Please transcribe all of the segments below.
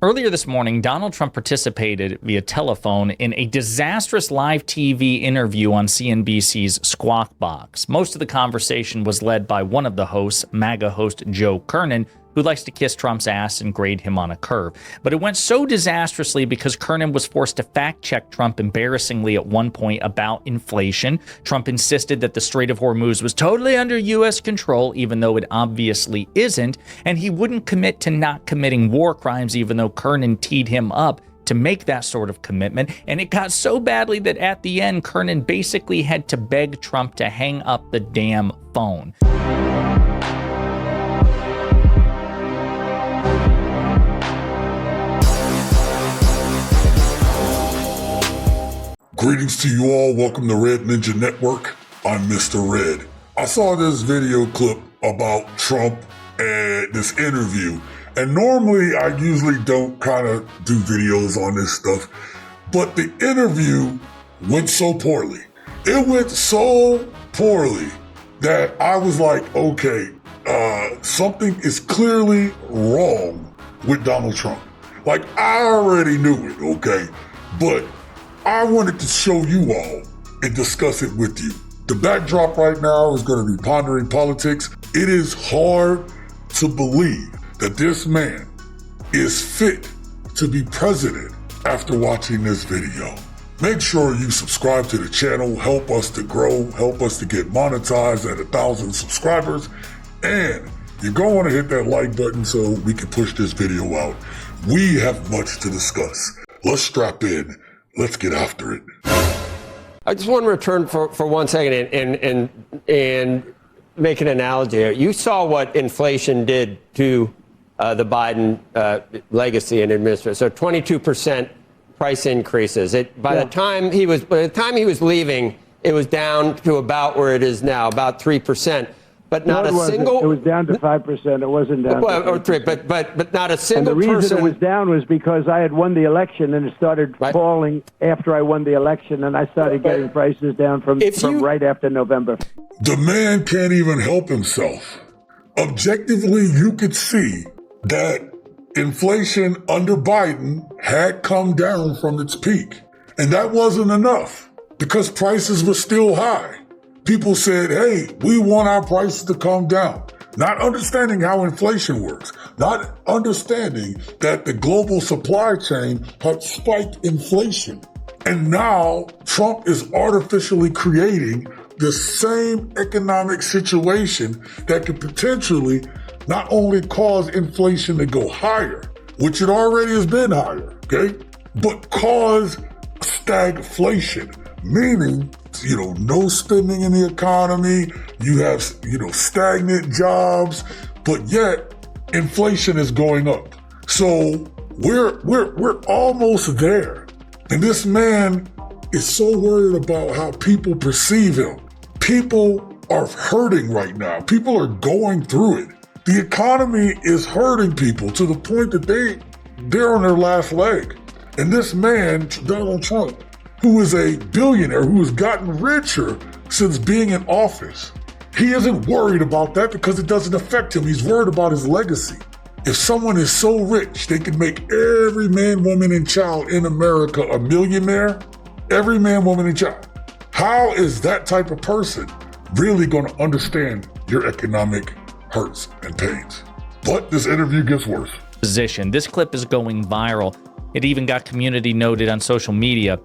Earlier this morning, Donald Trump participated via telephone in a disastrous live TV interview on CNBC's Squawk Box. Most of the conversation was led by one of the hosts, MAGA host Joe Kernan, who likes to kiss Trump's ass and grade him on a curve. But it went so disastrously because Kernan was forced to fact-check Trump embarrassingly at one point about inflation. Trump insisted that the Strait of Hormuz was totally under U.S. control, even though it obviously isn't, and he wouldn't commit to not committing war crimes, even though Kernan teed him up to make that sort of commitment. And it got so badly that at the end, Kernan basically had to beg Trump to hang up the damn phone. Greetings to you all. Welcome to Red Ninja Network. I'm Mr. Red. I saw this video clip about Trump and this interview. And normally I usually don't kind of do videos on this stuff, but the interview went so poorly. It went so poorly that I was like, okay, something is clearly wrong with Donald Trump. Like, I already knew it, okay? But I wanted to show you all and discuss it with you. The backdrop right now is going to be pondering politics. It is hard to believe that this man is fit to be president after watching this video. Make sure you subscribe to the channel, help us to grow, help us to get monetized at 1,000 subscribers, and you're going to want to hit that like button so we can push this video out. We have much to discuss. Let's strap in. Let's get after it. I just want to return for 1 second and make an analogy here. You saw what inflation did to the Biden legacy and administration. So 22% price increases. By the time he was leaving, it was down to about where it is now, about 3%. But not a single. It was down to 5%. It wasn't down. Or 3, but not a single person. And the reason it was down was because I had won the election, and it started falling after I won the election, and I started getting prices down from right after November. The man can't even help himself. Objectively, you could see that inflation under Biden had come down from its peak, and that wasn't enough because prices were still high. People said, hey, we want our prices to come down. Not understanding how inflation works. Not understanding that the global supply chain had spiked inflation. And now Trump is artificially creating the same economic situation that could potentially not only cause inflation to go higher, which it already has been higher, okay, but cause stagflation, meaning no spending in the economy, you have, stagnant jobs, but yet inflation is going up. So we're almost there. And this man is so worried about how people perceive him. People are hurting right now. People are going through it. The economy is hurting people to the point that they're on their last leg. And this man, Donald Trump, who is a billionaire, who has gotten richer since being in office, he isn't worried about that because it doesn't affect him. He's worried about his legacy. If someone is so rich, they can make every man, woman, and child in America a millionaire, every man, woman, and child. How is that type of person really going to understand your economic hurts and pains? But this interview gets worse. This clip is going viral. It even got community noted on social media.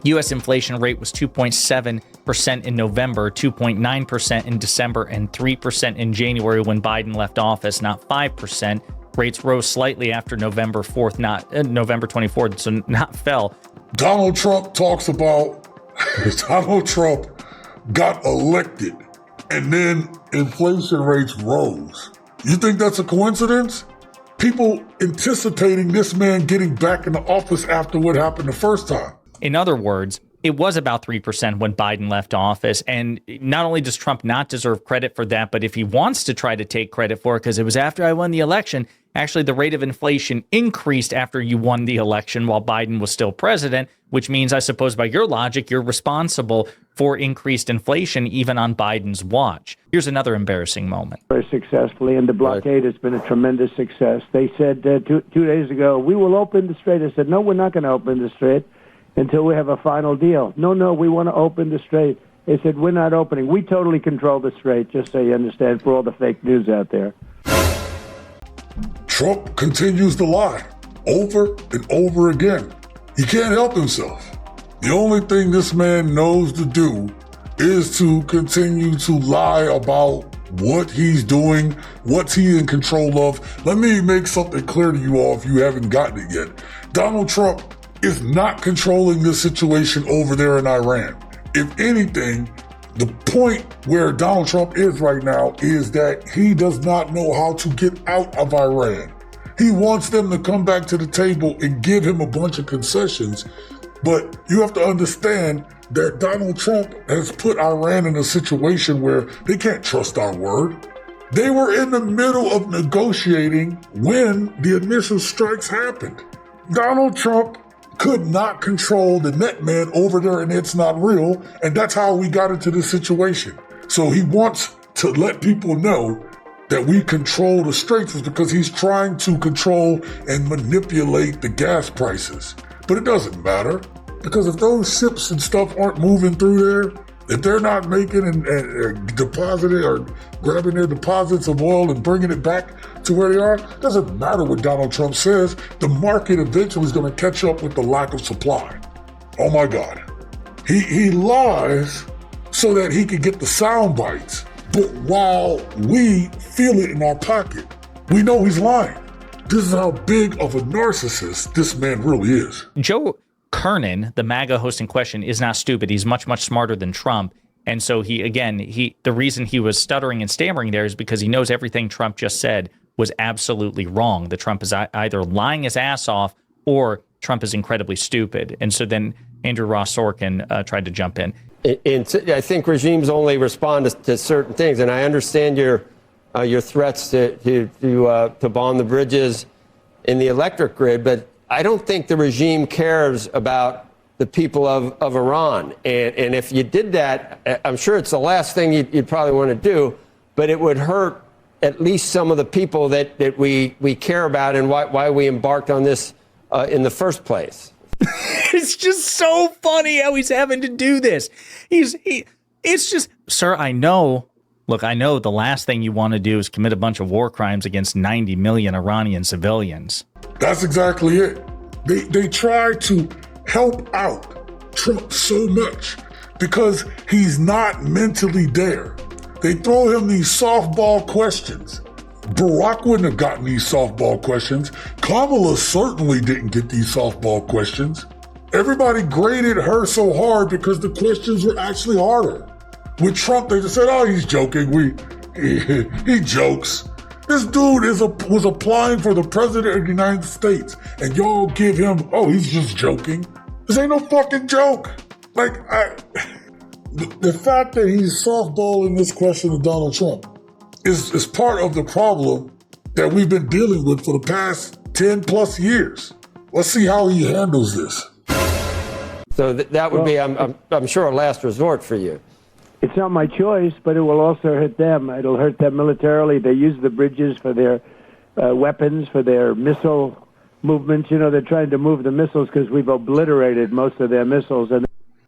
U.S. inflation rate was 2.7% in November, 2.9% in December, and 3% in January when Biden left office, not 5%. Rates rose slightly after November 4th, November 24th, so not fell. Donald Trump talks about Donald Trump got elected and then inflation rates rose. You think that's a coincidence? People anticipating this man getting back in the office after what happened the first time. In other words, it was about 3% when Biden left office. And not only does Trump not deserve credit for that, but if he wants to try to take credit for it, because it was after I won the election, actually the rate of inflation increased after you won the election while Biden was still president, which means, I suppose, by your logic, you're responsible for increased inflation even on Biden's watch. Here's another embarrassing moment. Very successfully, and the blockade has been a tremendous success. They said 2 days ago, we will open the strait. I said, no, we're not going to open the strait until we have a final deal. No, we want to open the strait. They said, we're not opening. We totally control the strait, just so you understand, for all the fake news out there. Trump continues to lie over and over again. He can't help himself. The only thing this man knows to do is to continue to lie about what he's doing, what's he in control of. Let me make something clear to you all if you haven't gotten it yet. Donald Trump is not controlling this situation over there in Iran. If anything, the point where Donald Trump is right now is that he does not know how to get out of Iran. He wants them to come back to the table and give him a bunch of concessions. But you have to understand that Donald Trump has put Iran in a situation where they can't trust our word. They were in the middle of negotiating when the initial strikes happened. Donald Trump could not control the net man over there, and it's not real. And that's how we got into this situation. So he wants to let people know that we control the straits because he's trying to control and manipulate the gas prices. But it doesn't matter, because if those ships and stuff aren't moving through there, if they're not making and depositing or grabbing their deposits of oil and bringing it back to where they are, it doesn't matter what Donald Trump says. The market eventually is going to catch up with the lack of supply. Oh my God. He lies so that he can get the sound bites. But while we feel it in our pocket, we know he's lying. This is how big of a narcissist this man really is. Joe Kernan, the MAGA host in question, is not stupid. He's much, much smarter than Trump. And so the reason he was stuttering and stammering there is because he knows everything Trump just said was absolutely wrong. That Trump is either lying his ass off or Trump is incredibly stupid. And so then Andrew Ross Sorkin tried to jump in. And I think regimes only respond to certain things, and I understand your threats to bomb the bridges in the electric grid, but I don't think the regime cares about the people of Iran. And if you did that, I'm sure it's the last thing you'd probably want to do, but it would hurt at least some of the people that we care about and why we embarked on this in the first place. It's just so funny how he's having to do this. It's just, sir, I know the last thing you want to do is commit a bunch of war crimes against 90 million Iranian civilians. That's exactly it. They try to help out Trump so much because he's not mentally there. They throw him these softball questions. Barack wouldn't have gotten these softball questions. Kamala certainly didn't get these softball questions. Everybody graded her so hard because the questions were actually harder. With Trump, they just said, oh, he's joking. He jokes. This dude was applying for the president of the United States, and y'all give him, oh, he's just joking. This ain't no fucking joke. The fact that he's softballing this question to Donald Trump is part of the problem that we've been dealing with for the past 10 plus years. Let's see how he handles this. So that would be, I'm sure, a last resort for you. It's not my choice, but it will also hurt them. It'll hurt them militarily. They use the bridges for their weapons, for their missile movements. You know, they're trying to move the missiles because we've obliterated most of their missiles. And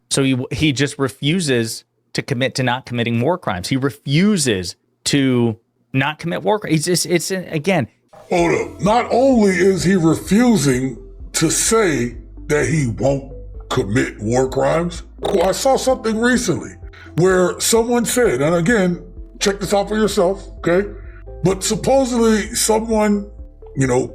so he just refuses to commit to not committing war crimes. He refuses to not commit war crimes. It's again. Hold up. Not only is he refusing to say that he won't commit war crimes, I saw something recently where someone said, and again, check this out for yourself, okay? But supposedly someone,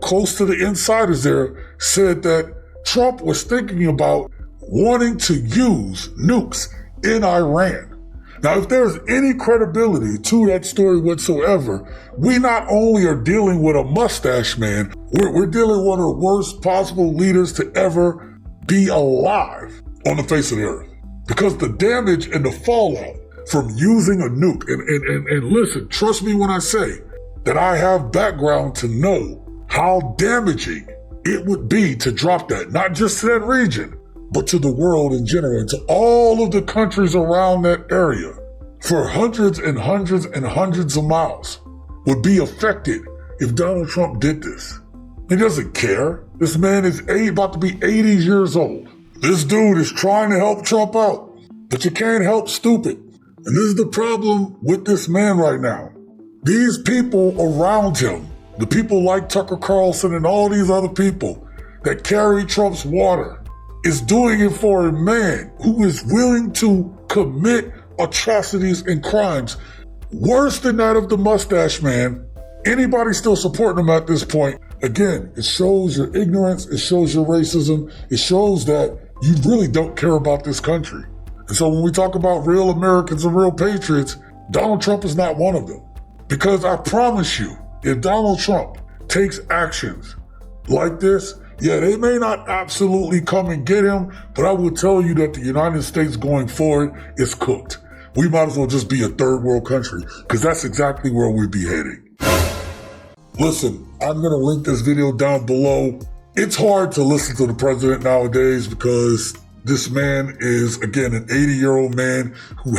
close to the insiders there said that Trump was thinking about wanting to use nukes in Iran. Now, if there's any credibility to that story whatsoever, we not only are dealing with a mustache man, we're dealing with one of the worst possible leaders to ever be alive on the face of the earth. because the damage and the fallout from using a nuke, and listen, trust me when I say that I have background to know how damaging it would be to drop that, not just to that region, but to the world in general, and to all of the countries around that area for hundreds and hundreds and hundreds of miles would be affected if Donald Trump did this. He doesn't care. This man is about to be 80 years old. This dude is trying to help Trump out, but you can't help stupid. And this is the problem with this man right now. These people around him, the people like Tucker Carlson and all these other people that carry Trump's water, is doing it for a man who is willing to commit atrocities and crimes worse than that of the mustache man. Anybody still supporting him at this point, again, it shows your ignorance, it shows your racism, it shows that you really don't care about this country. And so when we talk about real Americans and real patriots, Donald Trump is not one of them. Because I promise you, if Donald Trump takes actions like this, yeah, they may not absolutely come and get him, but I will tell you that the United States going forward is cooked. We might as well just be a third world country, because that's exactly where we'd be heading. Listen, I'm going to link this video down below. It's hard to listen to the president nowadays because this man is, again, an 80-year-old man who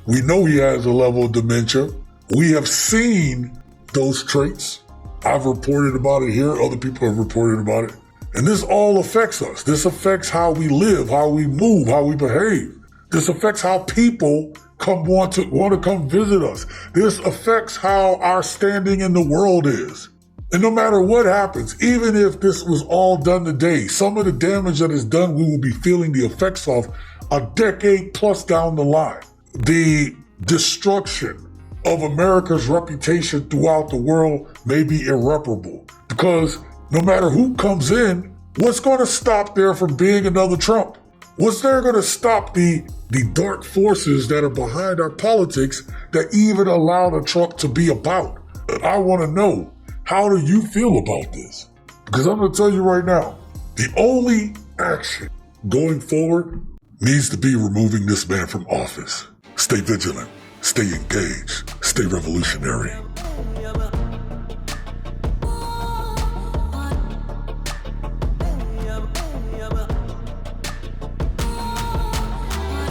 we know he has a level of dementia. We have seen those traits. I've reported about it here. Other people have reported about it. And this all affects us. This affects how we live, how we move, how we behave. This affects how people want to come visit us. This affects how our standing in the world is. And no matter what happens, even if this was all done today, some of the damage that is done, we will be feeling the effects of a decade plus down the line. The destruction of America's reputation throughout the world may be irreparable, because no matter who comes in, what's going to stop there from being another Trump? What's there going to stop the dark forces that are behind our politics that even allow the Trump to be about? I want to know, how do you feel about this? Because I'm going to tell you right now, the only action going forward needs to be removing this man from office. Stay vigilant, stay engaged, stay revolutionary.